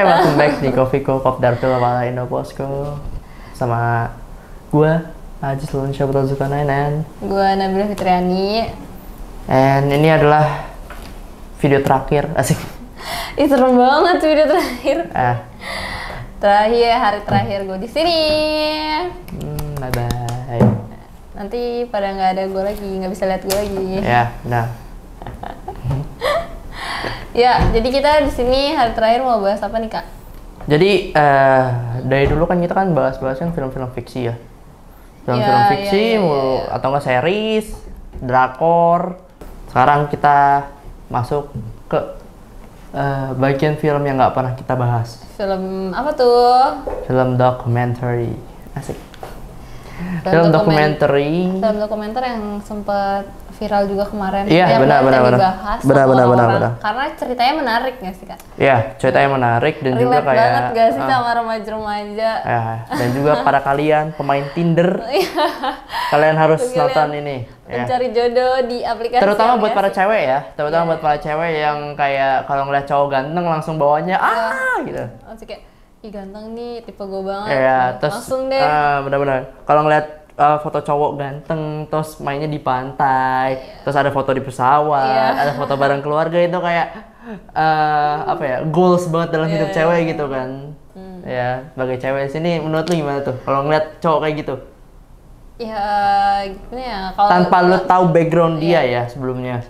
welcome back di Coffeeko Kopdar Film ala Indoposko. Sama gua Ajis Lunsya Putra Zulkarnain. Gua Nabila Fitriani. And ini adalah video terakhir, asik. Ih, serem banget video terakhir. Hari terakhir gue di sini. Bye bye. Nanti pada nggak ada gue lagi, nggak bisa lihat gue lagi. Ya, nah. Ya, jadi kita di sini hari terakhir mau bahas apa nih, Kak? Jadi dari dulu kan kita kan bahas-bahas kan film-film fiksi ya. Film-film fiksi atau enggak series, drakor. Sekarang kita masuk ke bagian film yang nggak pernah kita bahas. Film apa tuh? Film documentary. Asik. Film documentary yang sempat viral juga kemarin. Iya, benar. Karena ceritanya menarik nggak sih, Kak? Iya, ceritanya menarik dan relate juga kayak banget gak sih sama remaja-remaja. Ya, dan juga para kalian pemain Tinder. Kalian harus nonton ini. Mencari jodoh di aplikasi. Terutama buat para cewek ya. Terutama buat para cewek yang kayak kalau ngeliat cowok ganteng langsung bawanya gitu. Langsung kayak, ih ganteng nih, tipe gue banget. Iya, terus langsung deh. Benar-benar. Kalau ngeliat foto cowok ganteng, terus mainnya di pantai, terus ada foto di pesawat, ada foto bareng keluarga, itu kayak apa ya, goals banget dalam hidup cewek gitu kan. Ya, sebagai cewek sini menurut lu gimana tuh kalau ngeliat cowok kayak gitu? Ya, gimana ya? Kalau tanpa lu tahu background dia ya sebelumnya.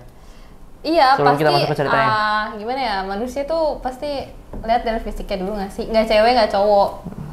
Iya, sebelum pasti. Kita masuk ke ceritanya. Gimana ya? Manusia tuh pasti lihat dari fisiknya dulu nggak sih? Nggak cewek, nggak cowok.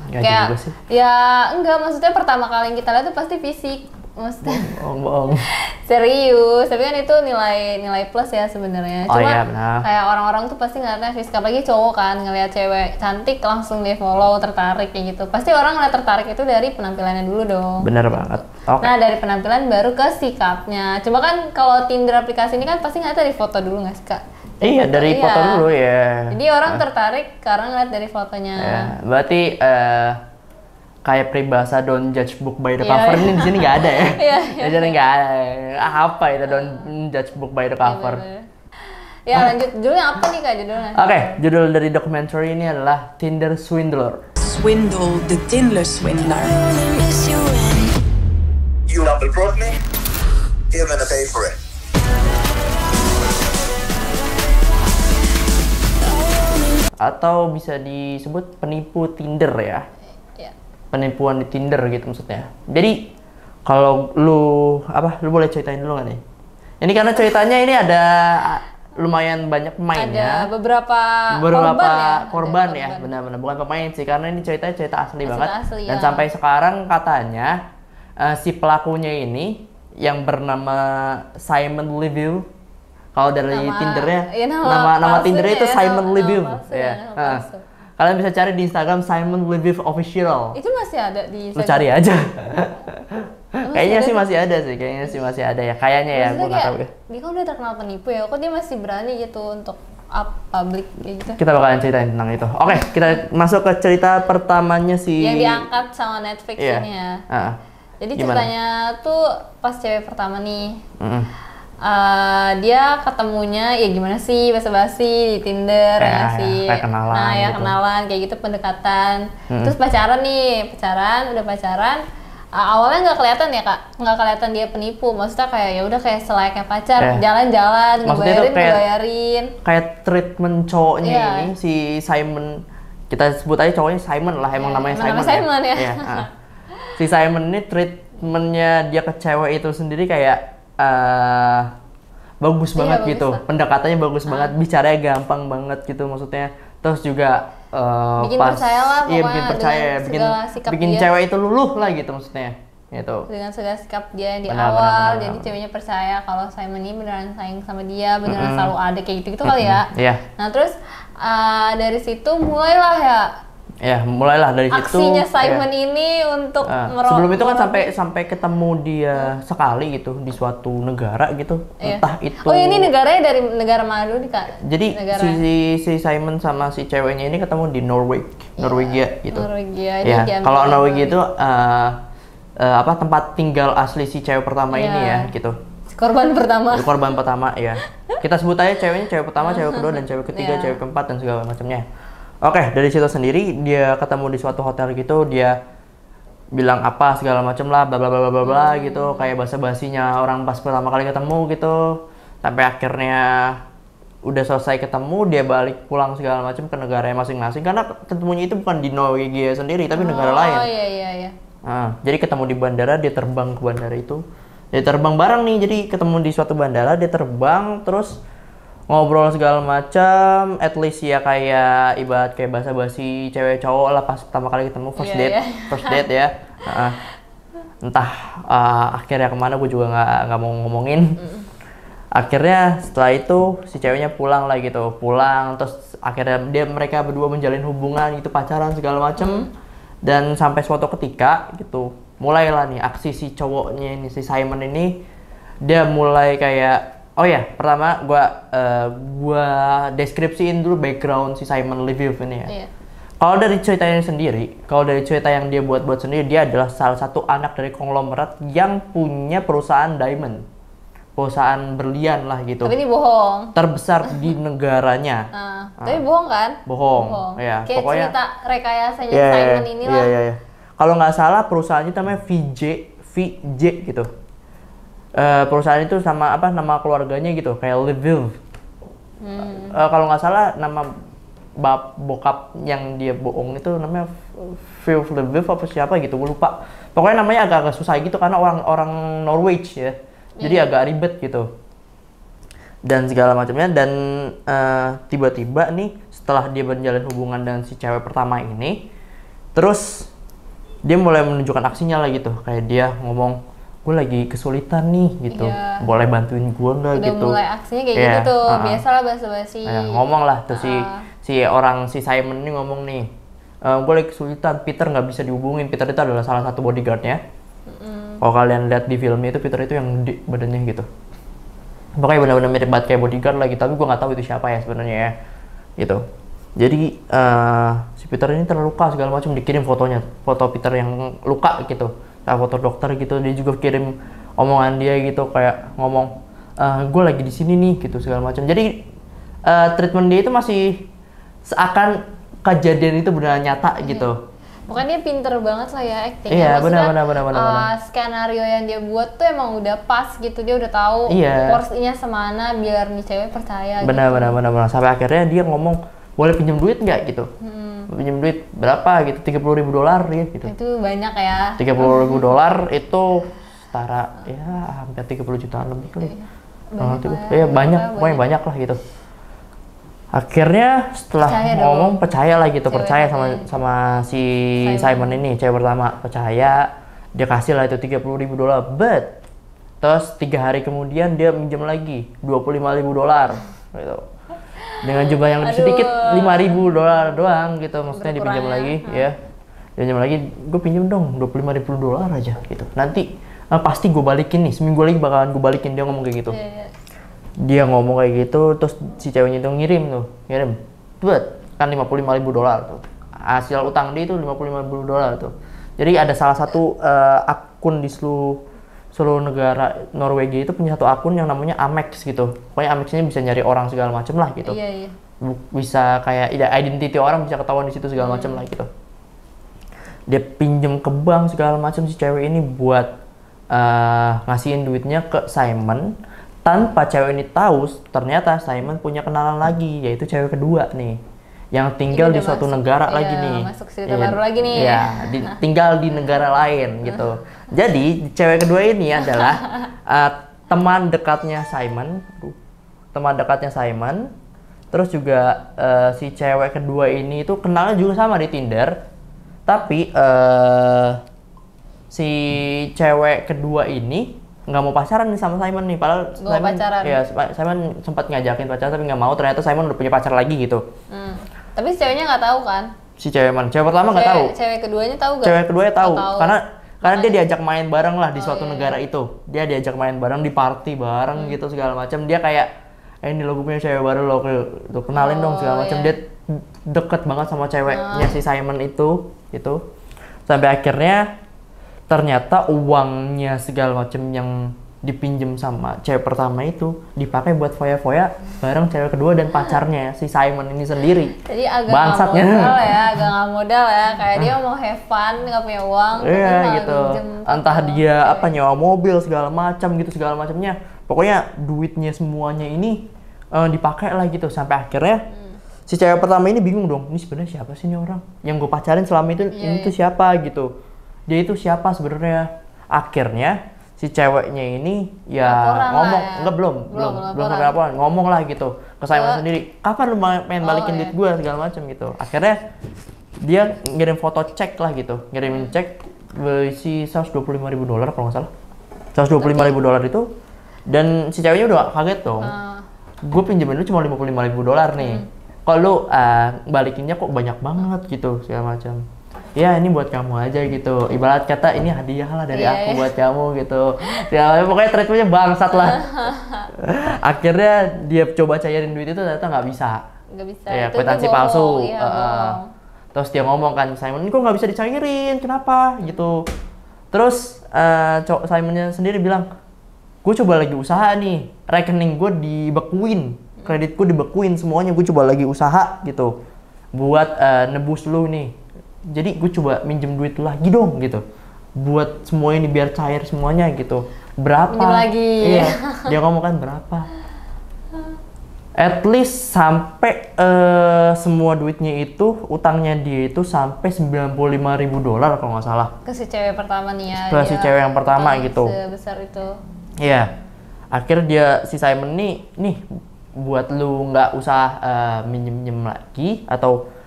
Gak kayak juga sih. Ya enggak, maksudnya pertama kali yang kita lihat tuh pasti fisik. Maksudnya bohong. Serius, tapi kan itu nilai plus ya sebenarnya. Cuma iya, benar. Kayak orang-orang tuh pasti ngeliatnya fisik, apalagi cowok kan ngeliat cewek cantik langsung di follow, tertarik kayak gitu. Pasti orang ngeliat tertarik itu dari penampilannya dulu dong. Bener banget. Okay. Nah, dari penampilan baru ke sikapnya. Cuma kan kalau Tinder aplikasi ini kan pasti ngeliat dari foto dulu nggak sih, Kak? Iya, dari foto dulu ya. Jadi orang tertarik karena ngeliat dari fotonya. Ya, berarti kayak peribahasa don't judge book by the cover ini di sini nggak ada ya. Di sini nggak ada. Apa itu don't judge book by the cover? Ya, lanjut. Judulnya apa nih, Kak, judulnya? Oke, judul dari documentary ini adalah Tinder Swindler. Swindle the Tinder swindler. You double-crossed me? You're gonna pay for it. Atau bisa disebut penipu Tinder ya. Penipuan di Tinder gitu maksudnya. Jadi kalau lu boleh ceritain dulu nggak nih? Ini karena ceritanya ini ada lumayan banyak pemainnya. Ada beberapa korban ya, benar-benar bukan pemain sih, karena ini cerita asli banget. Asli, dan sampai sekarang katanya si pelakunya ini yang bernama Simon Leview. Kalau dari Tindernya, nama Tindernya itu Simon Leview. Kalian bisa cari di Instagram Simon Leview Official. Itu masih ada di Instagram? Lu cari aja. Kayaknya sih masih ada ya. Kayaknya ya, gue nggak tahu ya. Dia kan udah terkenal penipu ya, kok dia masih berani gitu untuk public kayak gitu. Kita bakalan ceritain tentang itu. Oke, kita masuk ke cerita pertamanya si yang diangkat sama Netflix ini ya. Jadi ceritanya tuh pas cewek pertama nih. Dia ketemunya ya gimana sih, basa-basi di Tinder ya sih. Kenalan gitu. Kenalan kayak gitu, pendekatan. Terus pacaran. Awalnya nggak kelihatan ya, Kak, nggak kelihatan dia penipu. Maksudnya kayak ya udah kayak selayaknya pacar, jalan-jalan, ngebayarin. Kayak treatment cowoknya ini si Simon, kita sebut aja cowoknya Simon lah, emang namanya Simon ya. Si Simon ini treatmentnya dia ke cewek itu sendiri kayak bagus banget gitu, pendekatannya bagus banget, bicaranya gampang banget gitu maksudnya. Terus juga bikin percaya lah pokoknya, bikin percaya, bikin cewek itu luluh lah gitu maksudnya. Gitu. Dengan segala sikap dia di awal, jadi ceweknya percaya kalau Simon ini beneran sayang sama dia, beneran selalu ada kayak gitu kali ya. Nah terus dari situ mulailah dari situ aksinya Simon ini untuk sebelum itu kan sampai ketemu dia sekali gitu di suatu negara gitu, entah itu. Oh, ini negaranya dari negara mana dulu nih, Kak? Jadi si Simon sama si ceweknya ini ketemu di Norwegia gitu. Norwegia. Kalau Norwegia itu tempat tinggal asli si cewek pertama ini ya gitu. Korban pertama ya. Kita sebut aja ceweknya cewek pertama, cewek kedua, dan cewek ketiga, cewek keempat, dan segala macamnya. Oke, dari situ sendiri dia ketemu di suatu hotel gitu, dia bilang apa segala macem lah, bla bla bla bla bla gitu, kayak basa-basinya orang pas pertama kali ketemu gitu, sampai akhirnya udah selesai ketemu dia balik pulang segala macam ke negaranya masing-masing karena ketemunya itu bukan di Norwegia sendiri tapi negara lain. Oh iya. Nah, jadi ketemu di bandara, dia terbang ke bandara itu, dia terbang bareng nih, jadi ketemu di suatu bandara, dia terbang terus ngobrol segala macam, at least ya kayak ibarat kayak basa-basi cewek cowok lah pas pertama kali ketemu first date ya. Entah akhirnya kemana gue juga nggak mau ngomongin. Akhirnya setelah itu si ceweknya pulang lah gitu, terus akhirnya mereka berdua menjalin hubungan gitu, pacaran segala macam. Dan sampai suatu ketika gitu mulailah nih aksi si cowoknya ini, si Simon ini, dia mulai kayak pertama gua deskripsiin dulu background si Simon Lviv ini ya. Iya. Kalau dari ceritanya sendiri, kalau dari cerita yang dia buat sendiri, dia adalah salah satu anak dari konglomerat yang punya perusahaan diamond, perusahaan berlian lah gitu. Tapi ini bohong. Terbesar di negaranya. Tapi bohong kan? Bohong. Ya, kayak pokoknya cerita rekayasanya Simon inilah. Iya. Kalau nggak salah perusahaannya namanya VJ gitu. Perusahaan itu sama nama keluarganya gitu kayak Lviv. Kalau nggak salah nama bokap yang dia bohong itu namanya Lviv apa siapa gitu, gue lupa. Pokoknya namanya agak susah gitu karena orang Norwich ya, jadi agak ribet gitu dan segala macamnya. Dan tiba-tiba nih setelah dia menjalin hubungan dengan si cewek pertama ini, terus dia mulai menunjukkan aksinya lah gitu, kayak dia ngomong, gue lagi kesulitan nih gitu, boleh bantuin gue nggak gitu. Udah mulai aksinya kayak gitu tuh, biasalah basa-basi. Ngomong lah tuh si Simon ini ngomong nih, gue lagi kesulitan, Peter nggak bisa dihubungin. Peter itu adalah salah satu bodyguardnya. Kalau kalian lihat di filmnya itu, Peter itu yang gede badannya gitu. Pokoknya benar-benar mirip banget kayak bodyguard lagi, tapi gue nggak tahu itu siapa ya sebenarnya ya, gitu. Jadi si Peter ini terluka segala macam, dikirim fotonya, foto Peter yang luka gitu. Foto dokter gitu, dia juga kirim omongan dia gitu, kayak ngomong gue lagi di sini nih gitu segala macam. Jadi treatment dia itu masih seakan kejadian itu benar nyata gitu. Pokoknya dia pinter banget lah ya acting. Iya, benar. Skenario yang dia buat tuh emang udah pas gitu, dia udah tahu porsinya semana biar nih cewek percaya. Benar. Sampai akhirnya dia ngomong, boleh pinjam duit nggak gitu. Pinjam duit berapa gitu, $30,000 ya gitu. Itu banyak ya. $30,000 itu setara ya hampir 30 jutaan lebih kali. Banyak, pokoknya banyak lah gitu. Akhirnya setelah ngomong percaya lah gitu, percaya sama si Simon ini, cewek pertama percaya, dia kasih lah itu $30,000. But terus 3 hari kemudian dia minjem lagi $25,000 gitu. Dengan jumlah yang lebih sedikit, $5,000 doang gitu, maksudnya dipinjam lagi ya. Pinjam lagi, gue pinjam dong $25,000 aja gitu. Nanti pasti gue balikin nih, seminggu lagi bakalan gue balikin, dia ngomong kayak gitu. Dia ngomong kayak gitu, terus si ceweknya itu ngirim, buat kan $55,000 tuh. Hasil utang dia itu $55,000 tuh. Jadi ada salah satu akun di seluruh negara Norwegia itu punya satu akun yang namanya Amex gitu. Pokoknya Amex ini bisa nyari orang segala macam lah gitu. Iya. Bisa kayak identity orang bisa ketahuan di situ segala macam lah gitu. Dia pinjem ke bank segala macam si cewek ini buat ngasihin duitnya ke Simon, tanpa cewek ini tahu ternyata Simon punya kenalan lagi, yaitu cewek kedua nih yang tinggal di suatu negara lagi nih. Masuk cerita baru lagi nih. Iya, tinggal di negara lain gitu. Jadi cewek kedua ini adalah teman dekatnya Simon. Terus juga si cewek kedua ini itu kenalnya juga sama di Tinder. Tapi si cewek kedua ini nggak mau pacaran nih sama Simon nih, padahal Simon sempat ngajakin pacaran tapi nggak mau. Ternyata Simon udah punya pacar lagi gitu. Tapi si ceweknya nggak tahu kan? Si cewek mana? Cewek pertama nggak tahu. Cewek keduanya tahu nggak? Cewek keduanya tahu. Karena dia diajak main bareng lah di suatu negara itu. Dia diajak main bareng di party bareng gitu segala macam. Dia kayak ini lo gue punya cewek baru lo kenalin dong segala macam. Dia deket banget sama ceweknya si Simon itu gitu. Sampai akhirnya ternyata uangnya segala macam yang dipinjem sama cewek pertama itu dipakai buat foya-foya bareng cewek kedua dan pacarnya si Simon ini sendiri. Jadi agak bangsatnya agak nggak modal ya, kayak dia mau have fun nggak punya uang. Iya gitu. Entah dia apa nyewa mobil segala macamnya. Pokoknya duitnya semuanya ini dipakai lah gitu sampai akhirnya si cewek pertama ini bingung dong. Ini sebenarnya siapa sih ini orang yang gue pacarin selama itu? Ini tuh siapa gitu? Dia itu siapa sebenarnya? Akhirnya si ceweknya ini ya ngomong belum sampai laporan, ngomong lah gitu ke Simon sendiri, kapan lu pengen balikin duit gue segala macam gitu. Akhirnya dia ngirim foto cek lah gitu, ngirimin cek berisi $125.000 kalau nggak salah, $125.000 itu. Dan si ceweknya udah kaget dong, gue pinjemin lu cuma $55.000 nih, kok lu balikinnya kok banyak banget gitu segala macam. Ya ini buat kamu aja gitu, ibarat kata ini hadiah lah dari aku buat kamu gitu. Ya pokoknya treatmentnya bangsat lah. Akhirnya dia coba cairin duit itu ternyata nggak bisa. Ya kwitansi palsu. Terus dia ngomong kan Simon, ini kok nggak bisa dicairin, kenapa gitu. Terus Simonnya sendiri bilang, gue coba lagi usaha nih, rekening gue dibekuin, kreditku dibekuin semuanya, gue coba lagi usaha gitu buat nebus lu nih. Jadi gue coba minjem duit lagi dong gitu buat semua ini biar cair semuanya gitu. Berapa? Minjem lagi. Iya. Dia ngomong kan berapa? At least sampai semua duitnya itu, utangnya dia itu sampai $95.000 kalau nggak salah. Ke si cewek pertama nih ya. Ke si cewek yang pertama gitu. Sebesar itu. Iya. Akhirnya dia si Simon nih buat lu nggak usah minjem lagi atau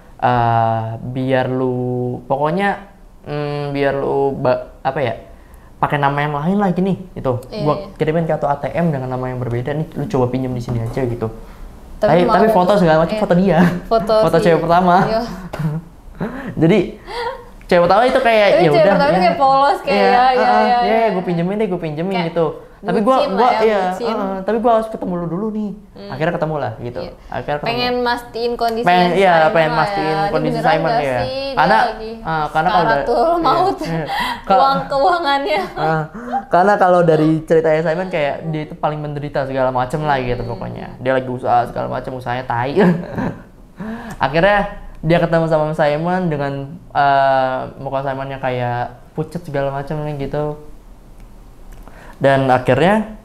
biar lu pokoknya biar lu pakai nama yang lain lagi nih itu. Gua kirimin kartu ATM dengan nama yang berbeda nih, lu coba pinjam di sini aja gitu. Tapi foto segala macam foto dia. Foto cewek pertama. Jadi cewek pertama itu kayak ya udah. Cewek pertama kayak polos kayak ya gue pinjemin gitu. Tapi tapi gue harus ketemu lu dulu nih. Akhirnya ketemu lah gitu. Akhirnya ketemu. Pengen mastiin kondisi pengen mastiin kondisi Simon ya. Karena kalau maut uang keuangannya. Karena kalau dari ceritanya Simon kayak dia itu paling menderita segala macam lah gitu pokoknya. Dia lagi usaha segala macam, usahanya tai. Akhirnya dia ketemu sama Simon dengan muka Simonnya kayak pucet segala macam gitu. Dan akhirnya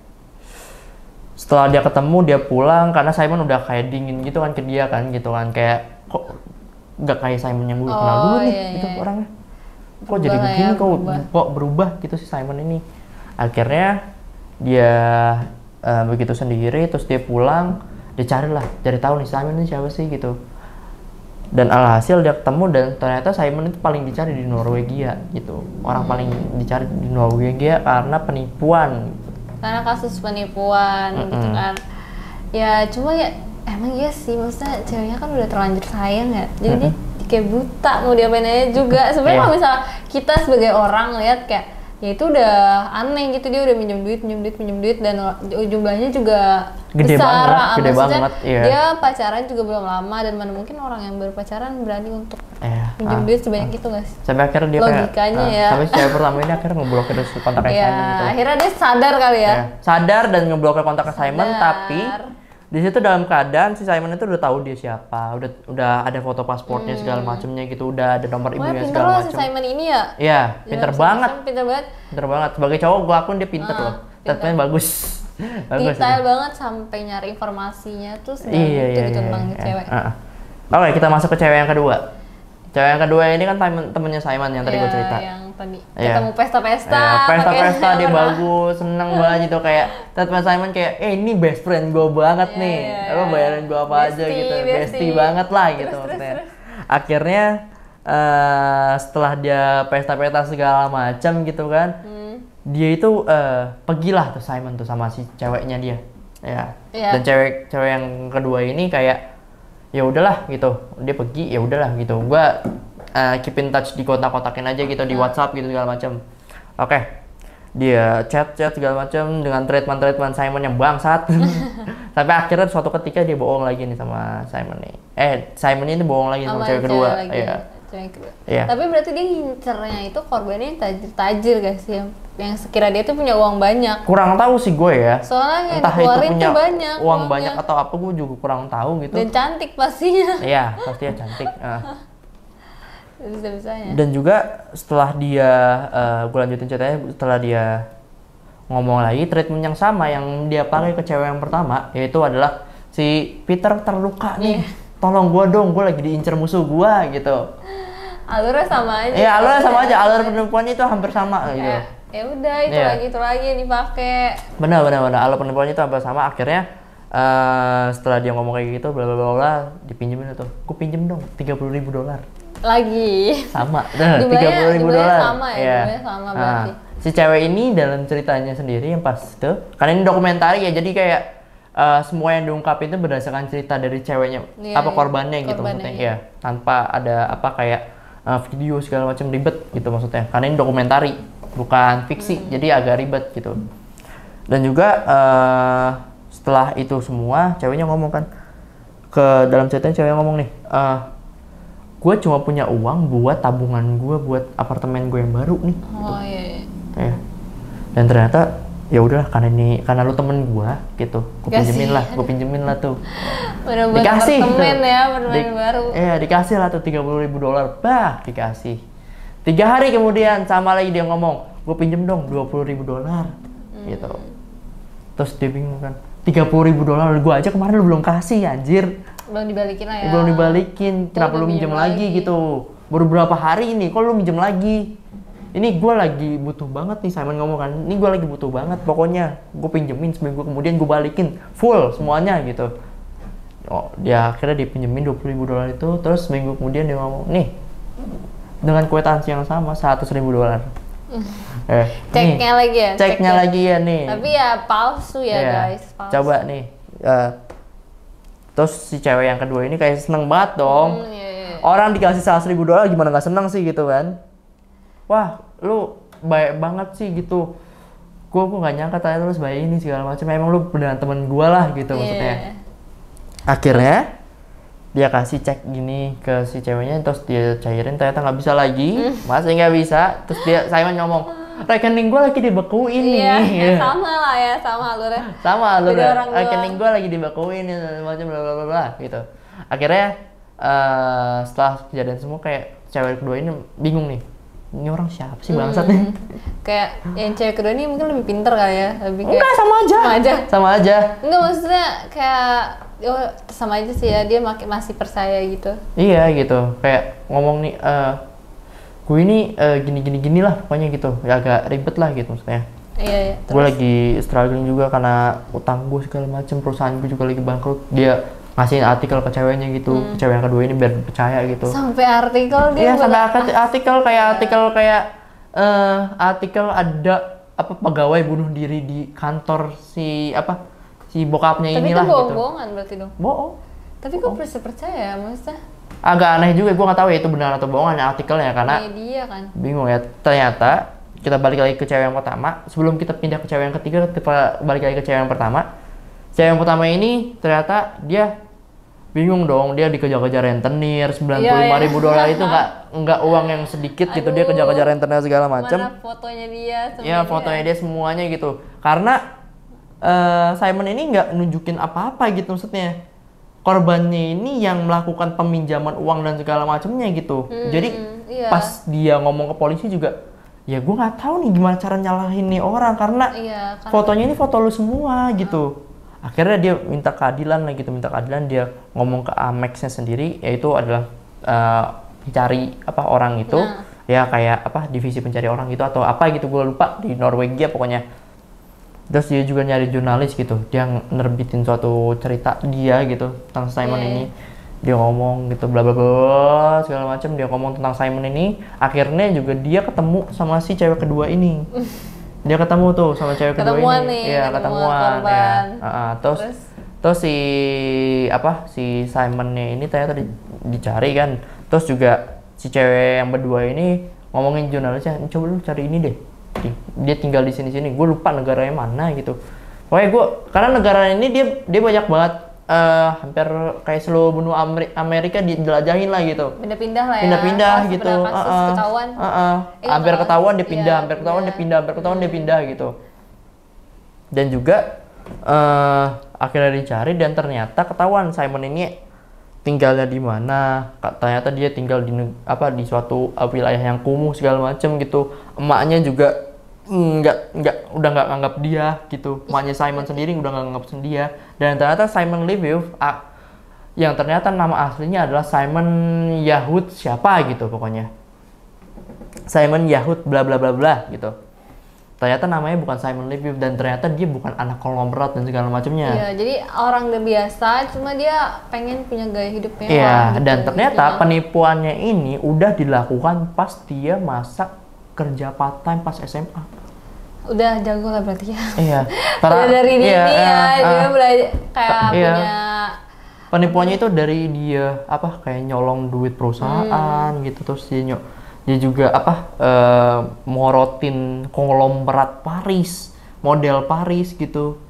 setelah dia ketemu, dia pulang karena Simon udah kayak dingin gitu kan ke dia kan gitu kan, kayak kok nggak kayak Simon yang gue kenal dulu nih gitu orangnya, kok jadi begini, kok berubah gitu si Simon ini. Akhirnya dia begitu sendiri, terus dia pulang, dia cari tahu nih Simon ini siapa sih gitu. Dan alhasil dia ketemu dan ternyata Simon itu paling dicari di Norwegia gitu. Orang paling dicari di Norwegia karena penipuan. Karena kasus penipuan gitu kan. Ya cuma ya emang iya sih, maksudnya ceweknya kan udah terlanjur sayang ya. Jadi dia kayak buta mau diapain aja juga. Sebenarnya kalau misalnya kita sebagai orang lihat kayak ya itu udah aneh gitu, dia udah minjem duit dan jumlahnya juga gede besar. Gede banget, iya. Dia pacaran juga belum lama dan mana mungkin orang yang baru pacaran berani untuk minjem duit sebanyak itu guys. Sampai akhirnya dia logikanya ya. Sampai cewek pertama ini akhirnya ngeblokir kontaknya Simon gitu. Akhirnya dia sadar kali ya. Sadar dan ngeblokir kontaknya Simon, tapi di situ dalam keadaan si Simon itu udah tahu dia siapa, udah ada foto pasportnya segala macamnya gitu, udah ada nomor ibunya segala macam. Si Simon ini ya? Iya, pinter banget. Pinter banget. Sebagai cowok gue akun dia pinter loh. Tapi bagus. Detail banget sampai nyari informasinya tuh tentang cewek. Oke, kita masuk ke cewek yang kedua. Cewek yang kedua ini kan temennya Simon yang tadi gue cerita. Yang tadi ketemu pesta-pesta. Pesta-pesta dia bagus, seneng banget gitu, kayak temen Simon kayak, ini best friend gue banget nih. Lo bayarin gue apa aja gitu, bestie banget lah gitu maksudnya. Akhirnya setelah dia pesta-pesta segala macam gitu kan, dia itu pergilah tuh Simon tuh sama si ceweknya dia. Dan cewek yang kedua ini kayak ya udahlah gitu, dia pergi ya udahlah gitu, gua keep in touch di kontak-kontakin aja gitu di WhatsApp gitu segala macam. Oke, dia chat segala macam dengan treatment Simon yang bangsat. Sampai akhirnya suatu ketika dia bohong lagi nih sama Simon nih. Simon ini bohong lagi sama cewek kedua. Cewek kedua. Iya. Tapi berarti dia ngincernya itu korbannya yang tajir-tajir guys, yang sekira dia tuh punya uang banyak. Kurang tahu sih gue ya. Soalnya yang entah itu punya tuh banyak uang banyak atau apa, gue juga kurang tahu gitu. Dan cantik pastinya. Iya, pastinya cantik. Bisa-bisanya. Dan juga setelah dia, gue lanjutin ceritanya, setelah dia ngomong lagi, treatment yang sama yang dia pakai ke cewek yang pertama, yaitu adalah si Peter terluka nih. Tolong gue dong, gue lagi diincar musuh gue gitu. Alurnya sama aja. Iya, alurnya sama aja. Alur penemuannya itu hampir sama gitu. Ya udah, itu lagi yang dipakai. Benar. Alur penemuannya itu hampir sama. Akhirnya setelah dia ngomong kayak gitu, bla bla bla, dipinjemin tuh. Gue pinjem dong, $30,000. Lagi. Sama. $30,000. Sama ya, jumlahnya sama berarti. Si cewek ini dalam ceritanya sendiri yang pas tuh, karena ini dokumenter ya, jadi kayak semua yang diungkapin itu berdasarkan cerita dari ceweknya, korbannya gitu maksudnya, ya, tanpa ada apa kayak video segala macam ribet gitu maksudnya, karena ini dokumentari bukan fiksi, jadi agak ribet gitu. Dan juga setelah itu semua ceweknya ngomong kan, ke dalam ceritanya ceweknya ngomong nih, gue cuma punya uang buat tabungan gue buat apartemen gue yang baru nih. Oh iya. Ya. Dan ternyata ya udahlah, karena lu temen gua gitu, gue pinjemin lah tuh. Dikasih apartemen ya, apartemen baru. Iya, dikasih lah tuh $30,000. Bah, dikasih. 3 hari kemudian sama lagi dia ngomong, gue pinjem dong $20,000 gitu. Terus dia bingung kan, $30,000 gue aja kemarin lu belum kasih anjir. Belum dibalikin lah ya. Belum dibalikin, kenapa lu minjem lagi gitu? Baru berapa hari ini, kok lu minjem lagi? Ini gue lagi butuh banget nih, Simon ngomong kan, ini gue lagi butuh banget, pokoknya gue pinjemin, seminggu kemudian gue balikin full semuanya gitu. Oh, dia akhirnya dipinjemin $20,000 itu, terus seminggu kemudian dia ngomong, nih dengan kwitansi yang sama $100,000. Ceknya lagi ya? Ceknya lagi ya nih. Tapi ya palsu ya guys. Palsu. Coba nih. Terus si cewek yang kedua ini kayak seneng banget dong. Orang dikasih $100,000 gimana nggak seneng sih gitu kan? Wah, lu baik banget sih gitu. Gue nggak nyangka ternyata lu sebaik ini segala macam. Emang lu beneran temen gue lah gitu maksudnya. Akhirnya dia kasih cek gini ke si ceweknya, terus dia cairin, ternyata nggak bisa lagi, masih nggak bisa. Terus dia Simon ngomong, rekening gue lagi dibekuin nih. Sama lah ya, sama alurnya. Sama alurnya. Rekening gue lagi dibekuin macam bla bla bla gitu. Akhirnya setelah kejadian semua kayak cewek kedua ini bingung nih. Ini orang siapa sih bangsatnya? Kayak yang cewek kedua ini mungkin lebih pinter kali ya, lebih kayak enggak, sama aja. Enggak, maksudnya kayak sama aja sih ya, dia masih percaya gitu. Iya gitu, kayak ngomong nih, gue ini gini lah pokoknya gitu, ya agak ribet lah gitu maksudnya. Iya. Gue lagi struggling juga karena utang gue segala macem, perusahaan gue juga lagi bangkrut. Dia ngasihin artikel ke ceweknya gitu, ke cewek yang kedua ini biar percaya gitu. Sampai artikel dia. Iya, sampai artikel ada apa pegawai bunuh diri di kantor si bokapnya inilah gitu. Tapi itu bohongan berarti dong. Bohong. Tapi kok bisa percaya maksudnya? Agak aneh juga, gue nggak tahu ya itu benar atau bohongan artikelnya karena media kan. Bingung ya. Ternyata kita balik lagi ke cewek yang pertama. Sebelum kita pindah ke cewek yang ketiga, kita balik lagi ke cewek yang pertama. Cewek yang pertama ini ternyata dia bingung dong, dia dikejar-kejar rentenir $95,000 itu nggak uang yang sedikit. Aduh, gitu, dia kejar-kejar rentenir segala macam. Mana fotonya dia? Iya, fotonya dia semuanya gitu. Karena Simon ini nggak nunjukin apa-apa gitu maksudnya. Korbannya ini yang melakukan peminjaman uang dan segala macamnya gitu. Jadi pas dia ngomong ke polisi juga, ya gue nggak tahu nih gimana cara nyalahin nih orang karena fotonya ini foto lu semua gitu. Akhirnya dia minta keadilan dia ngomong ke Amex-nya sendiri, yaitu adalah dicari orang itu, ya kayak divisi pencari orang gitu atau apa gitu, gue lupa, di Norwegia pokoknya. Terus dia juga nyari jurnalis gitu, dia nerbitin suatu cerita dia gitu tentang Simon ini. Dia ngomong gitu bla bla bla segala macam, dia ngomong tentang Simon ini. Akhirnya juga dia ketemu sama si cewek kedua ini. Dia ketemu tuh sama cewek kedua ini. Iya, ketemuan. Ya. Terus si Simonnya ini ternyata dicari kan. Terus juga si cewek yang berdua ini ngomongin jurnalisnya, coba lu cari ini deh. Dia tinggal di sini. Gue lupa negaranya mana gitu. Pokoknya karena negara ini dia banyak banget hampir kayak seluruh benua Amerika dijelajahin lah gitu. Pindah-pindah lah ya. Pindah-pindah gitu. Kasus ketahuan. Hampir ketahuan dia pindah, hampir ketahuan dia pindah, hampir ketahuan dia pindah gitu. Dan juga akhirnya dicari dan ternyata ketahuan Simon ini tinggalnya di mana. Ternyata dia tinggal di suatu wilayah yang kumuh segala macem gitu. Emaknya juga udah nggak anggap dia gitu. Emaknya Simon sendiri udah nggak anggap dia. Dan ternyata Simon Leviev yang ternyata nama aslinya adalah Simon Yahud siapa gitu pokoknya. Simon Yahud bla bla bla bla gitu. Ternyata namanya bukan Simon Leviev dan ternyata dia bukan anak konglomerat dan segala macamnya. Iya, jadi orang biasa, cuma dia pengen punya gaya hidupnya. Iya, gitu, dan ternyata gitu. Penipuannya ini udah dilakukan pas dia masa kerja part time pas SMA. Udah jago lah berarti ya. Iya. Udah dari dini dia belajar kayak punya. Penipuannya itu dari dia kayak nyolong duit perusahaan gitu, terus dia juga morotin konglomerat Paris, model Paris gitu.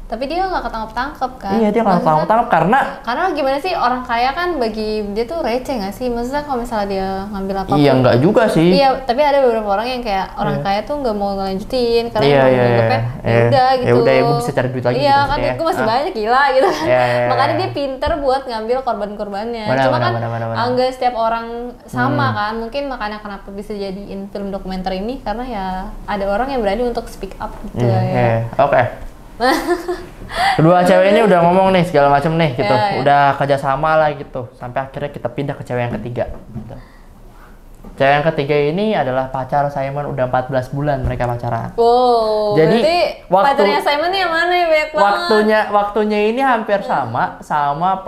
Tapi dia nggak ketangkep kan? Iya, dia nggak ketangkep karena gimana sih, orang kaya kan bagi dia tuh receh nggak sih? Maksudnya kalau misalnya dia ngambil apa? Iya, nggak juga sih. Iya, tapi ada beberapa orang yang kayak orang kaya tuh nggak mau ngelanjutin karena udah gitu. Ya udah, gue bisa cari duit lagi. Iya gitu, kan, gue masih banyak gila gitu kan. Makanya dia pinter buat ngambil korban-korbannya. Cuma kan nggak setiap orang sama kan. Mungkin makanya kenapa bisa jadiin film dokumenter ini karena ya ada orang yang berani untuk speak up gitu ya. Oke. Kedua cewek ini udah ngomong nih segala macam nih gitu, udah kerjasama lah gitu, sampai akhirnya kita pindah ke cewek yang ketiga. Gitu. Cewek yang ketiga ini adalah pacar Simon, udah 14 bulan mereka pacaran. Wow. Jadi pacarnya Simon nih yang mana ya, banyak banget. Waktunya ini hampir sama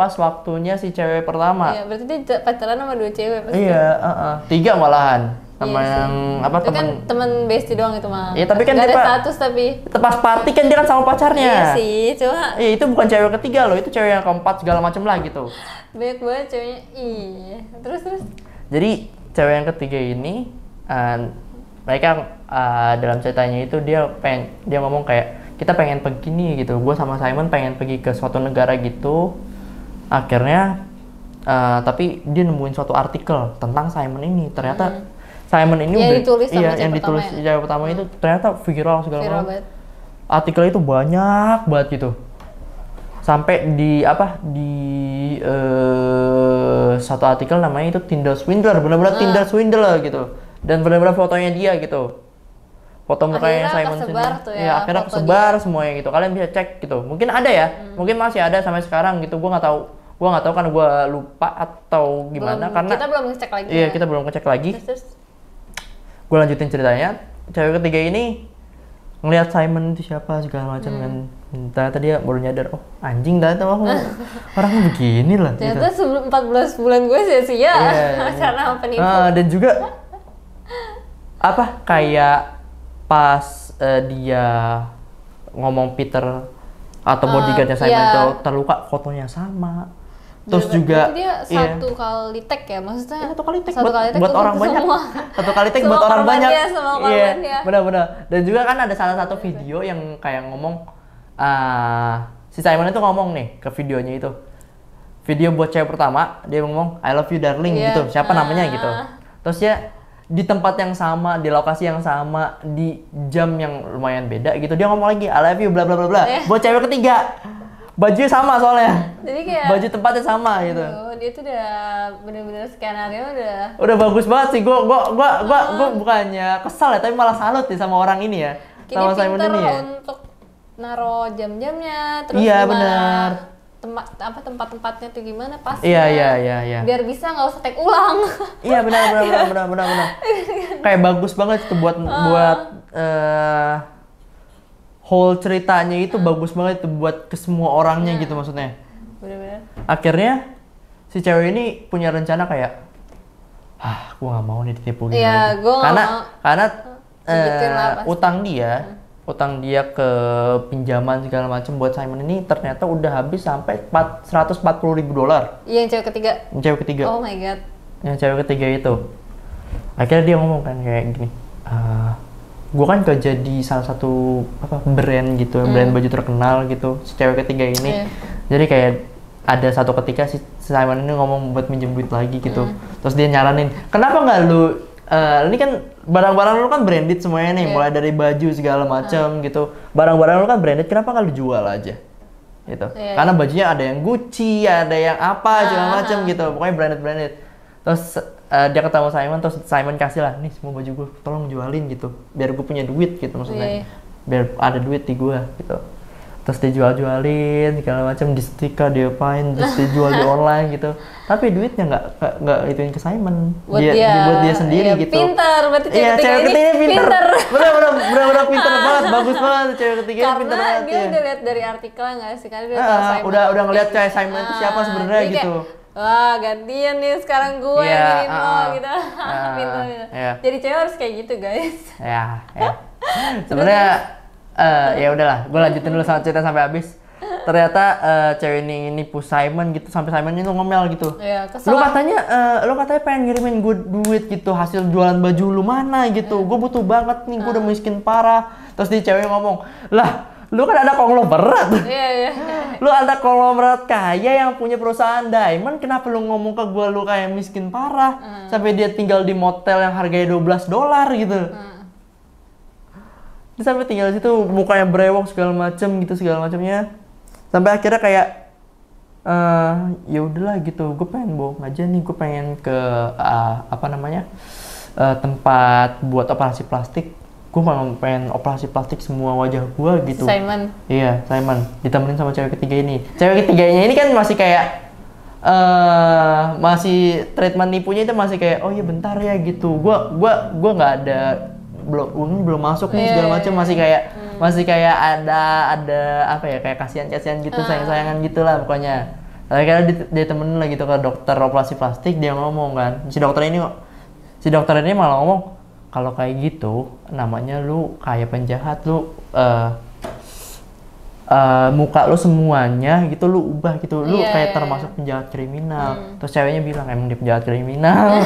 pas waktunya si cewek pertama. Iya, berarti dia pacaran sama 2 cewek pasti. Iya, 3 malahan. Sama yang teman bestie doang itu mah. Iya, tapi kan dia ada status tapi. Pas party kan dia kan sama pacarnya. Iya sih, cuma. Iya, itu bukan cewek ketiga loh, itu cewek yang keempat segala macam lah gitu. Banyak banget ceweknya. Iya. Terus. Jadi cewek yang ketiga ini mereka dalam ceritanya itu dia ngomong kayak kita pengen pergi nih gitu. Gue sama Simon pengen pergi ke suatu negara gitu. Akhirnya tapi dia nemuin suatu artikel tentang Simon ini. Ternyata Simon ini yang ditulis cewek pertama itu ternyata viral segala macam. Artikel itu banyak banget gitu. Sampai di satu artikel namanya itu Tinder Swindler, benar-benar Tinder Swindler gitu. Dan benar-benar fotonya dia gitu. Foto mukanya Simon sendiri. Akhirnya kesebar semuanya gitu. Kalian bisa cek gitu. Mungkin ada ya. Mungkin masih ada sampai sekarang gitu. Gue nggak tahu kan gue lupa atau gimana karena kita belum ngecek lagi. Iya, kita belum ngecek lagi. Gue lanjutin ceritanya. Cewek ketiga ini ngelihat Simon itu siapa segala macam kan. Ternyata dia baru nyadar, oh anjing ternyata orangnya begini lah. Ternyata sebelum 14 bulan gue sia-sia karena penipu. Dan juga kayak pas dia ngomong Peter atau bodyguardnya Simon itu terluka, fotonya sama. Terus juga dia satu kali tag ya, maksudnya satu kali tag buat orang banyak. Satu kali tag buat orang banyak. Iya, benar-benar. Dan juga kan ada salah satu video yang kayak ngomong si Simon itu ngomong nih ke videonya itu. Video buat cewek pertama, dia ngomong I love you darling gitu. Siapa namanya gitu. Terus ya di tempat yang sama, di lokasi yang sama, di jam yang lumayan beda gitu. Dia ngomong lagi I love you bla bla bla bla. Buat cewek ketiga. Bajunya sama soalnya. Jadi kayak baju tempatnya sama gitu. Dia tuh udah bener-bener skenario udah bagus banget sih. Gua bukannya kesal ya, tapi malah salut ya sama orang ini ya. Sama Simon ini ya. Untuk naro jam-jamnya, terus benar. Tempat-tempatnya tuh gimana pas. Iya. Biar bisa nggak usah tag ulang. Iya benar. Kayak bagus banget itu buat whole ceritanya itu bagus banget itu buat ke semua orangnya gitu maksudnya. Bener-bener. Akhirnya si cewek ini punya rencana kayak, gue nggak mau nih ditipu gini. Iya, gue karena utang dia ke pinjaman segala macam buat Simon ini ternyata udah habis sampai $140,000. Yang cewek ketiga. Yang cewek ketiga. Oh my god. Yang cewek ketiga itu. Akhirnya dia ngomong kan kayak gini. Gue kan kerja di salah satu brand gitu, brand baju terkenal gitu. Si cewek ketiga ini Jadi kayak ada satu ketika si Simon ini ngomong buat minjem duit lagi gitu. Terus dia nyaranin, kenapa nggak lu ini kan barang-barang lu kan branded semuanya nih, mulai dari baju segala macam gitu. Barang-barang lu kan branded, kenapa nggak lu jual aja? Gitu. Karena bajunya ada yang Gucci, ada yang apa segala macam gitu. Pokoknya branded. Terus dia ketemu Simon, terus Simon kasih lah, nih semua baju gue, tolong jualin gitu, biar gue punya duit gitu maksudnya, biar ada duit di gue gitu. Terus dia jualin segala macam, di setrika dia apain, terus dia jual di online gitu. Tapi duitnya nggak ituin ke Simon, buat dia sendiri gitu. Pintar, berarti cewek ketiga ini pintar. Bener pintar banget, bagus banget cewek ketiga ini pintar banget. Karena dia udah lihat dari artikel nggak sih, karena dia tahu Simon. Udah ngeliat cewek Simon itu siapa sebenarnya gitu. Wah, gantian nih sekarang gue yang gini gitu. Pintar. Jadi cewek harus kayak gitu, guys. Ya. Sebenarnya ya udahlah, gue lanjutin dulu sama cerita sampai habis. Ternyata cewek ini nipu Simon gitu, sampai Simon ini ngomel gitu. Iya, lu katanya pengen ngirimin gue duit gitu, hasil jualan baju lu mana gitu. Gue butuh banget nih, gue udah miskin parah. Terus di cewek ngomong, lah lu kan ada konglomerat. Iya. Lu ada konglomerat kaya yang punya perusahaan diamond, kenapa lu ngomong ke gue lu kayak miskin parah? Sampai dia tinggal di motel yang harganya $12 gitu. Dia sampai tinggal di situ, mukanya brewok segala macamnya. Sampai akhirnya kayak ya udahlah gitu, gue pengen bohong aja nih, gue pengen ke tempat buat operasi plastik. Gue pengen operasi plastik semua wajah gue gitu. Simon. Iya, Simon ditemenin sama cewek ketiga ini. Cewek ketiganya ini kan masih kayak masih treatment nipunya itu masih kayak, oh iya bentar ya gitu. Gue nggak ada, belum masuk nih segala macam, masih kayak ada apa ya, kayak kasihan gitu, sayang-sayangan gitulah pokoknya. Tapi karena dia temenin lah gitu ke dokter operasi plastik, dia ngomong kan, si dokter ini malah ngomong, kalau kayak gitu namanya lu kayak penjahat, lu muka lu semuanya gitu lu ubah gitu, lu kayak termasuk penjahat kriminal. Terus ceweknya bilang, emang dia penjahat kriminal.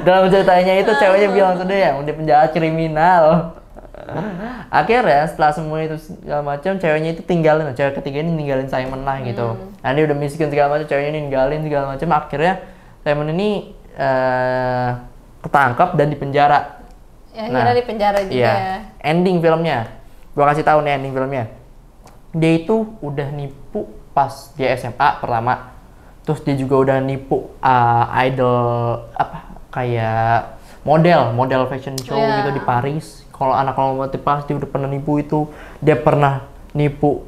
Dalam ceritanya itu ceweknya bilang sedih ya, emang dia penjahat kriminal. Akhirnya setelah semua itu segala macam, cewek ketiga ini ninggalin Simon lah gitu. Nah dia udah miskin segala macam, ceweknya ini ninggalin segala macam. Akhirnya Simon ini ketangkap dan dipenjara. Ya, akhirnya dipenjara juga. Iya. Ending filmnya, gua kasih tahu nih ending filmnya. Dia itu udah nipu pas dia SMA pertama, terus dia juga udah nipu idol kayak model fashion show gitu di Paris. Kalau anak motif pasti udah pernah nipu itu. Dia pernah nipu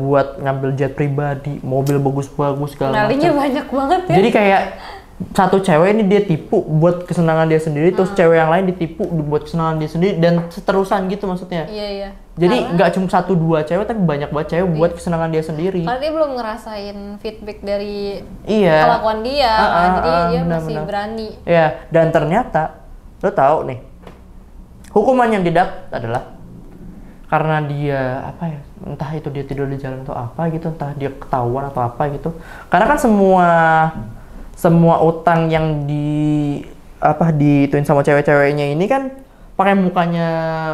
buat ngambil jet pribadi, mobil bagus-bagus segala macam. Nalinya banyak banget ya. Jadi kayak satu cewek ini dia tipu buat kesenangan dia sendiri, terus cewek yang lain ditipu buat kesenangan dia sendiri, dan seterusan gitu maksudnya. Iya. Jadi nggak cuma 1-2 cewek, tapi banyak banget cewek buat kesenangan dia sendiri. Karena dia belum ngerasain feedback dari kelakuan dia, jadi dia masih berani. Iya, dan ternyata lo tahu nih, hukuman yang didapat adalah karena dia entah itu dia tidur di jalan atau apa gitu, entah dia ketahuan atau apa gitu. Karena kan semua utang yang dituin sama cewek-ceweknya ini kan pakai mukanya,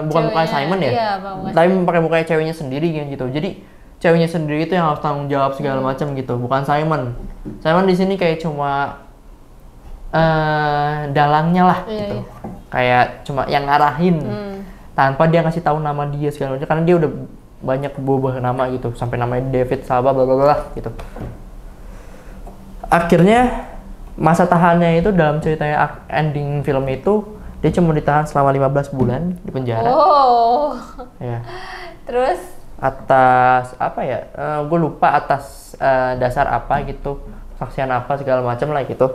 bukan mukanya Simon ya, tapi pakai mukanya ceweknya sendiri gitu. Jadi ceweknya sendiri itu yang harus tanggung jawab segala macam gitu, bukan Simon. Simon di sini kayak cuma dalangnya lah gitu. Kayak cuma yang ngarahin tanpa dia ngasih tahu nama dia segala macam, karena dia udah banyak berubah nama gitu, sampai namanya David Salva bla bla bla gitu. Akhirnya masa tahannya itu dalam ceritanya ending film itu dia cuma ditahan selama 15 bulan di penjara. Ya. Terus atas gue lupa atas dasar apa gitu, saksian apa segala macam lah gitu.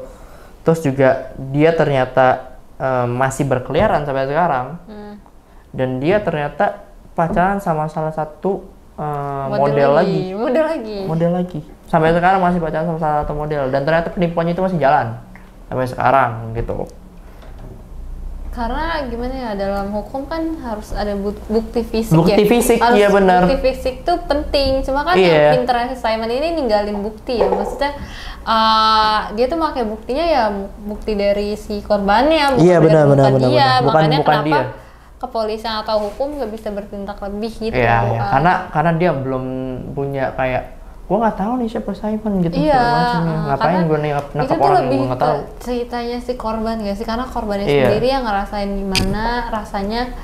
Terus juga dia ternyata masih berkeliaran sampai sekarang. Dan dia ternyata pacaran sama salah satu model lagi. Sampai sekarang masih pacaran sama salah satu model, dan ternyata penipuannya itu masih jalan sampai sekarang gitu. Karena gimana ya, dalam hukum kan harus ada bukti fisik. Iya benar. Bukti fisik tuh penting. Cuma kan yang pinternya Simon ini ninggalin bukti ya. Maksudnya dia tuh pakai buktinya ya bukti dari si korbannya, bukan dia. Makanya kenapa kepolisian atau hukum nggak bisa bertindak lebih gitu. Karena dia belum punya kayak gue nggak tahu nih siapa Simon gitu. Iya. Ngapain gue nangkap orang yang gue nggak tahu. Ceritanya si korban gak sih, karena korbannya sendiri yang ngerasain gimana rasanya.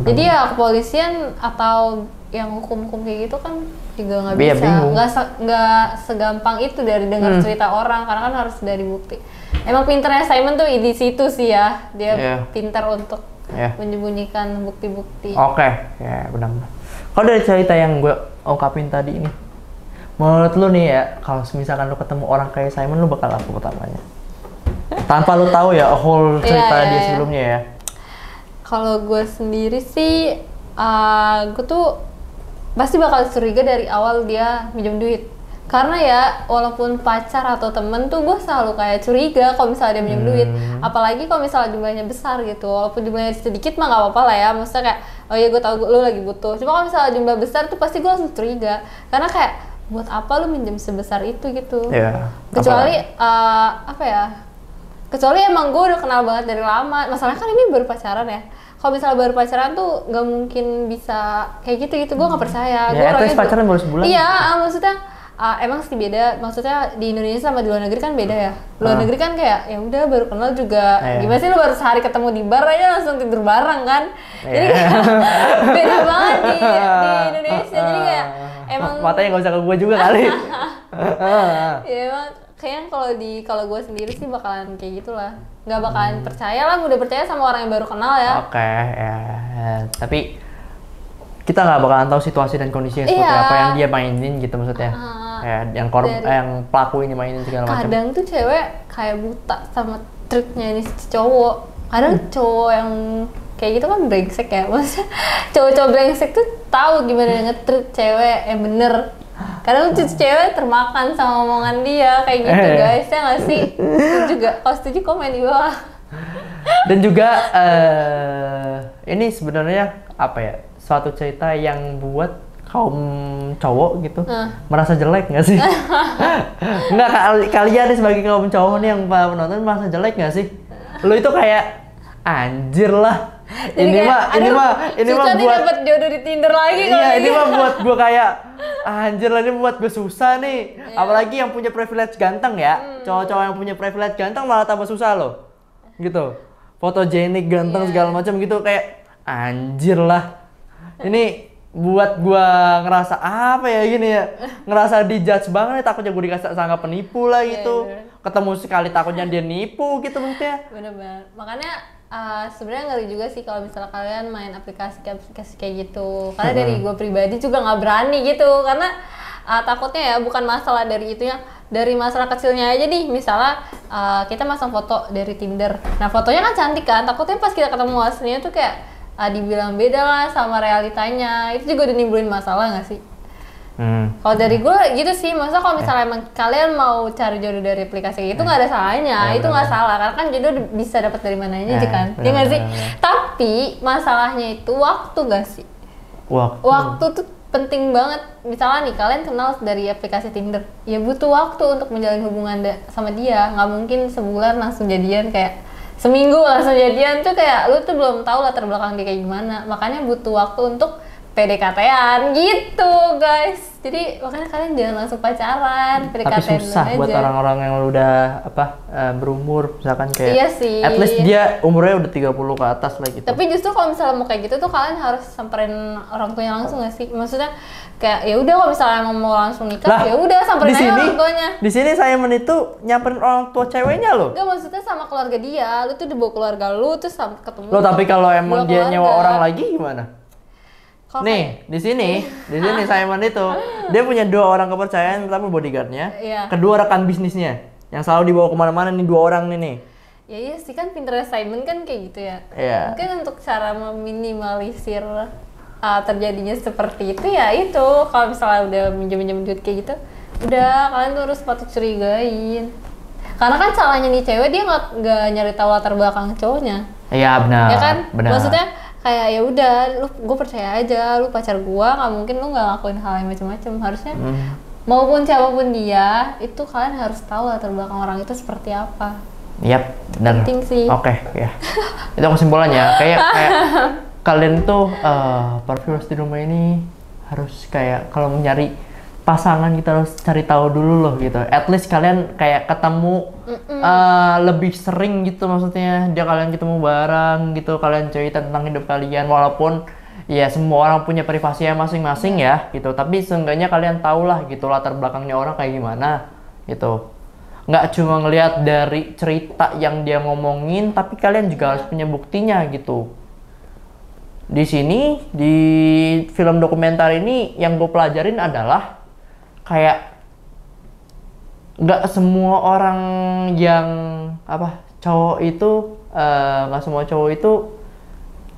Jadi ya kepolisian atau yang hukum-hukum kayak gitu kan juga nggak bisa, nggak segampang itu dari dengar cerita orang, karena kan harus dari bukti. Emang pinternya Simon tuh di situ sih ya, dia pintar untuk menyembunyikan bukti-bukti. Oke, ya benar. Kalau dari cerita yang gue ungkapin tadi ini, menurut lu nih ya, kalau misalkan lu ketemu orang kayak Simon, lu bakal apa pertamanya? Tanpa lu tahu ya whole cerita dia sebelumnya ya. Kalau gue sendiri sih, gue tuh pasti bakal curiga dari awal dia minjem duit. Karena ya, walaupun pacar atau temen tuh gue selalu kayak curiga kalau misalnya dia minjem duit. Apalagi kalau misalnya jumlahnya besar gitu. Walaupun jumlahnya sedikit mah gak apa-apa lah ya. Maksudnya kayak, oh iya gue tahu lu lagi butuh. Cuma kalau misalnya jumlah besar tuh pasti gue langsung curiga. Karena kayak, buat apa lu minjem sebesar itu gitu. Kecuali, kecuali emang gue udah kenal banget dari lama. Masalahnya kan ini baru pacaran ya. Kalau misalnya baru pacaran tuh gak mungkin bisa kayak gitu-gitu. Gue gak percaya. Ya, at least pacaran baru sebulan. Iya, maksudnya emang sih beda, maksudnya di Indonesia sama di luar negeri kan beda ya. Luar negeri kan kayak ya udah baru kenal juga. Gimana sih lu baru sehari ketemu di bar aja langsung tidur bareng kan? Jadi kayak beda banget di Indonesia. Jadi kayak emang matanya nggak usah ke gue juga kali. Ya emang kayaknya kalau gue sendiri sih bakalan kayak gitulah. Nggak bakalan percaya lah, mudah percaya sama orang yang baru kenal ya. Oke, ya. Tapi kita nggak bakalan tahu situasi dan kondisinya seperti apa yang dia mainin gitu maksudnya. Yang pelaku ini mainin segala macam. Kadang tuh cewek kayak buta sama triknya ini si cowok. Kadang cowok yang kayak gitu kan brengsek ya. Maksudnya cowok-cowok brengsek tuh tahu gimana nge-treat cewek yang bener. Kadang tuh cewek termakan sama omongan dia kayak gitu guys, ya nggak sih? Juga kalau setuju komen di bawah. Dan juga ini sebenarnya apa ya? Suatu cerita yang buat kaum cowok gitu merasa jelek nggak sih? Nggak, kalian nih sebagai kaum cowok nih yang penonton merasa jelek nggak sih? Lu itu kayak anjir lah. Ini mah buat dapat jodoh di Tinder lagi. Iya, ini mah buat gua kayak anjir lah, ini buat gue susah nih. Apalagi yang punya privilege ganteng ya. Cowok-cowok yang punya privilege ganteng malah tambah susah loh. Gitu. Fotogenik ganteng segala macam gitu, kayak anjir lah. Ini buat gua ngerasa apa ya gini ya, ngerasa dijudge banget, takutnya gue dikasih sangka penipu lah gitu. Ketemu sekali takutnya dia nipu gitu maksudnya. Bener-bener. Makanya sebenarnya ngeri juga sih kalau misalnya kalian main aplikasi kayak gitu. Karena dari gue pribadi juga nggak berani gitu, karena takutnya ya bukan masalah dari itunya, dari masalah kecilnya aja nih. Misalnya kita masang foto dari Tinder, nah fotonya kan cantik kan, takutnya pas kita ketemu aslinya tuh kayak dibilang beda lah sama realitanya. Itu juga udah nimbulin masalah nggak sih? Kalau dari gue gitu sih, maksudnya kalau misalnya emang kalian mau cari jodoh dari aplikasi itu nggak ada salahnya, itu nggak salah, karena kan jodoh bisa dapat dari mana aja kan, ya nggak sih? Tapi masalahnya itu waktu nggak sih? Waktu tuh penting banget. Misalnya nih kalian kenal dari aplikasi Tinder, ya butuh waktu untuk menjalin hubungan sama dia. Nggak mungkin sebulan langsung jadian, kayak seminggu langsung jadian tuh kayak lu tuh belum tahu latar belakang dia kayak gimana. Makanya butuh waktu untuk PDKT-an gitu guys. Jadi makanya kalian jangan langsung pacaran, PDKT-an. Tapi susah aja buat orang-orang yang udah berumur misalkan kayak. Iya sih. At least dia umurnya udah 30 ke atas lah gitu. Tapi justru kalau misalnya mau kayak gitu tuh kalian harus samperin orang tuanya langsung gak sih? Maksudnya kayak ya udah kalau misalnya mau langsung nikah ya udah samperin aja orang tuanya. Di sini Simon itu nyamperin orang tua ceweknya loh. Enggak, maksudnya sama keluarga dia. Lu tuh dibawa keluarga lu terus ketemu. Loh, tapi kalau emang dia nyewa orang lagi gimana? Nih, di sini Simon itu dia punya 2 orang kepercayaan, pertama bodyguardnya, kedua rekan bisnisnya yang selalu dibawa kemana-mana nih 2 orang nih. Ya iya sih, kan pinternya Simon kan kayak gitu ya. Mungkin untuk cara meminimalisir terjadinya seperti itu ya itu, kalau misalnya udah minjem duit kayak gitu, udah kalian tuh harus patut curigain. Karena kan salahnya nih cewek, dia nggak nyari tahu latar belakang cowoknya. Iya benar. Ya kan? Benar. Maksudnya kayak ya udah, gue percaya aja, lu pacar gue, nggak mungkin lu nggak lakuin hal yang macam-macam. Harusnya maupun siapapun dia, itu kalian harus tahu latar belakang orang itu seperti apa. Yap, benar. Penting sih. Oke, ya. Itu kesimpulannya. Kayak kalian tuh viewers di rumah ini harus kayak kalau nyari pasangan kita harus cari tahu dulu loh gitu. At least kalian kayak ketemu lebih sering gitu, maksudnya dia kalian ketemu bareng gitu, kalian cerita tentang hidup kalian, walaupun ya semua orang punya privasinya masing-masing ya gitu, tapi seenggaknya kalian tahu lah gitu latar belakangnya orang kayak gimana gitu. Nggak cuma ngelihat dari cerita yang dia ngomongin, tapi kalian juga harus punya buktinya gitu. Di sini di film dokumenter ini yang gue pelajarin adalah kayak nggak semua orang yang cowok itu nggak semua cowok itu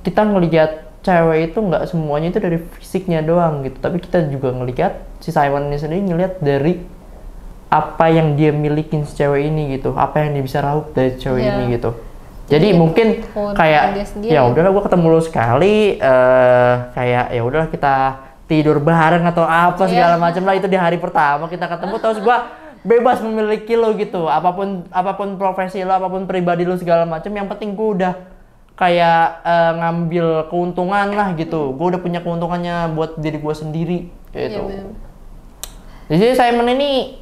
kita ngelihat cewek itu nggak semuanya itu dari fisiknya doang gitu, tapi kita juga ngelihat si Simon ini sendiri ngelihat dari apa yang dia milikin si cewek ini gitu, apa yang dia bisa raup dari cewek ini gitu. Jadi mungkin kayak ya udahlah gue ketemu lu sekali, kayak ya udahlah kita tidur bareng atau apa segala macam lah, itu di hari pertama kita ketemu, terus gue bebas memiliki lo gitu, apapun profesi lo, apapun pribadi lo segala macam, yang penting gue udah kayak ngambil keuntungan lah gitu, gue udah punya keuntungannya buat diri gue sendiri gitu. Jadi Simon ini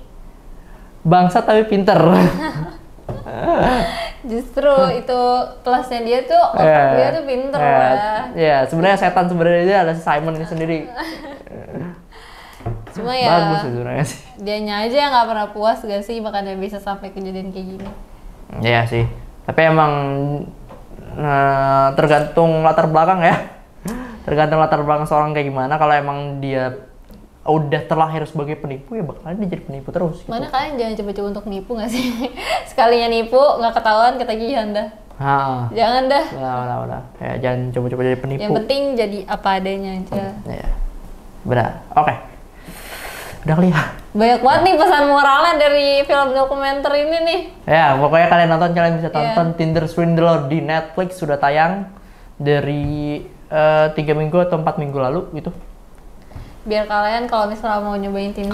bangsat tapi pinter. Justru itu plusnya dia tuh, otak dia tuh pinter lah. Iya, sebenarnya setan sebenarnya dia adalah Simon ini sendiri. Cuma ya bagus sebenarnya sih. Dianya aja yang nggak pernah puas gak sih, makanya bisa sampai kejadian kayak gini. Iya sih, tapi emang tergantung latar belakang ya. Tergantung latar belakang seorang kayak gimana. Kalau emang dia udah terlahir sebagai penipu, ya bakalan dia jadi penipu terus gitu. Mana kalian jangan coba-coba untuk nipu gak sih? Sekalinya nipu nggak ketahuan ketagihan dah. Jangan dah. Udah. Ya, jangan coba-coba jadi penipu. Yang penting jadi apa adanya aja. Iya. Benar. Oke. Udah kali ya. Banyak banget nih pesan moralnya dari film dokumenter ini nih. Ya, pokoknya kalian bisa tonton Tinder Swindler di Netflix, sudah tayang dari 3 minggu atau 4 minggu lalu gitu. Biar kalian kalau misalnya mau nyobain Tinder,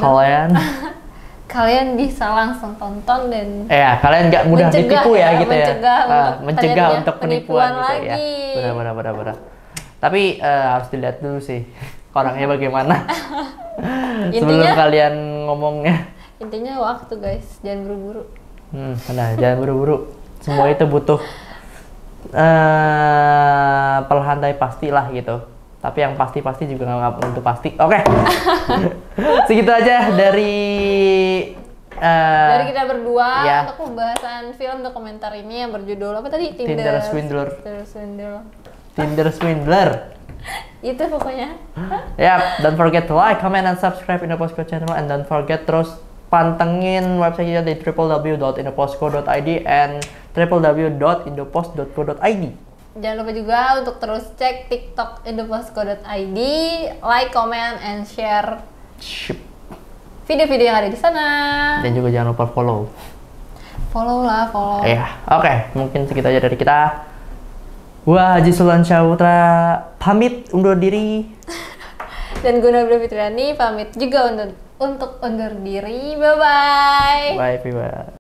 kalian bisa langsung tonton dan kalian nggak mudah ditipu ya gitu ya. Mencegah untuk penipuan gitu lagi. Ya. Benar. Tapi harus dilihat dulu sih orangnya bagaimana. Sebelum kalian ngomongnya. Intinya waktu guys, jangan buru-buru. Jangan buru-buru. Semua itu butuh perlahan tapi pastilah gitu. Tapi yang pasti juga nggak tentu pasti. Oke. Segitu aja dari kita berdua untuk pembahasan film dokumenter ini yang berjudul apa tadi? Tinder Swindler. Tinder Swindler. Itu pokoknya. Don't forget to like, comment, and subscribe Indoposco channel, and don't forget terus pantengin website kita di www.indoposco.id and www.indopost.co.id. Jangan lupa juga untuk terus cek TikTok indoposco.id, like, comment, and share video-video yang ada di sana. Dan juga jangan lupa follow. Follow. Oke, mungkin segitu aja dari kita. Gua Haji Sultan Syahputra pamit undur diri. Dan gue Nabila Fitriani pamit juga untuk undur diri. Bye-bye. Bye.